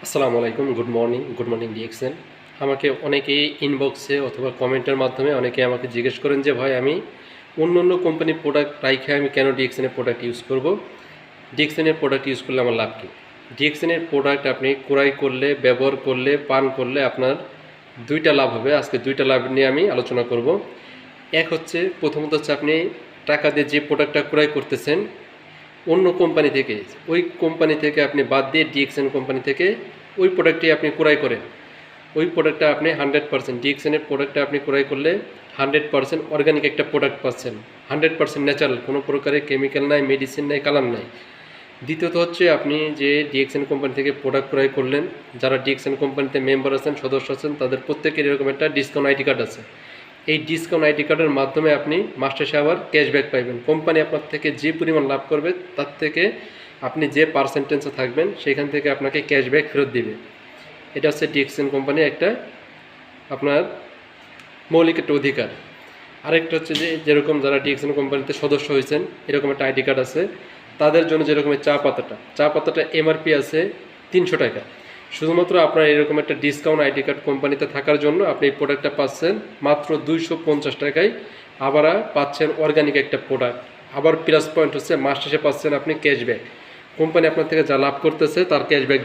আসসালামু আলাইকুম, good morning DXN. আমাকে অনেকেই ইনবক্সে অথবা কমেন্টের মাধ্যমে অনেকে আমাকে জিজ্ঞেস করেন যে ভাই আমি অন্য কোম্পানির প্রোডাক্ট রাইখে আমি কেন ডিএক্সএনের প্রোডাক্ট ইউজ করব, ডিএক্সএনের প্রোডাক্ট ইউজ করলে আমার লাভ কী? ডিএক্সএনের প্রোডাক্ট আপনি ক্রয় করলে, ব্যবহার করলে, পান করলে আপনার দুইটা লাভ হবে। আজকে দুইটা লাভ নিয়ে আমি আলোচনা করব। এক হচ্ছে, প্রথমত হচ্ছে আপনি টাকা দিয়ে যে প্রোডাক্টটা ক্রয় করতেছেন অন্য কোম্পানি থেকে, ওই কোম্পানি থেকে আপনি বাদ দিয়ে ডিএক্সএন কোম্পানি থেকে ওই প্রোডাক্টটি আপনি ক্রয় করেন। ওই প্রোডাক্টটা আপনি 100% ডিএক্সএনের প্রোডাক্টটা আপনি ক্রয় করলে 100% অর্গানিক একটা প্রোডাক্ট পাচ্ছেন, 100% ন্যাচারাল, কোনো প্রকারের কেমিক্যাল নাই, মেডিসিন নাই, কালার নাই। দ্বিতীয়ত হচ্ছে, আপনি যে ডিএক্সএন কোম্পানি থেকে প্রোডাক্ট ক্রয় করলেন, যারা ডিএক্সএন কোম্পানিতে মেম্বার আছেন, সদস্য আছেন, তাদের প্রত্যেকের এরকম একটা ডিসকাউন্ট আইডি কার্ড আছে। এই ডিসকাউন্ট আইডি কার্ডের মাধ্যমে আপনি মাস শেষে আবার ক্যাশব্যাক পাইবেন। কোম্পানি আপনার থেকে যে পরিমাণ লাভ করবে তার থেকে আপনি যে পার্সেন্টেজে থাকবেন সেখান থেকে আপনাকে ক্যাশব্যাক ফেরত দিবে। এটা হচ্ছে ডিএক্সএন কোম্পানির একটা আপনার মৌলিক একটা অধিকার। আরেকটা হচ্ছে যে, যেরকম যারা ডিএক্সএন কোম্পানিতে সদস্য হয়েছেন এরকম একটা আইডি কার্ড আছে, তাদের জন্য যেরকম চা পাতাটা এমআরপি আছে 300 টাকা। শুধুমাত্র আপনার এরকম একটা ডিসকাউন্ট আইডি কার্ড কোম্পানিতে থাকার জন্য আপনি এই প্রোডাক্টটা পাচ্ছেন মাত্র 250 টাকায়। আবার পাচ্ছেন অর্গানিক একটা প্রোডাক্ট। আবার প্লাস পয়েন্ট হচ্ছে, মাস শেষে পাচ্ছেন আপনি ক্যাশব্যাক। কোম্পানি আপনার থেকে যা লাভ করতেছে তার ক্যাশব্যাক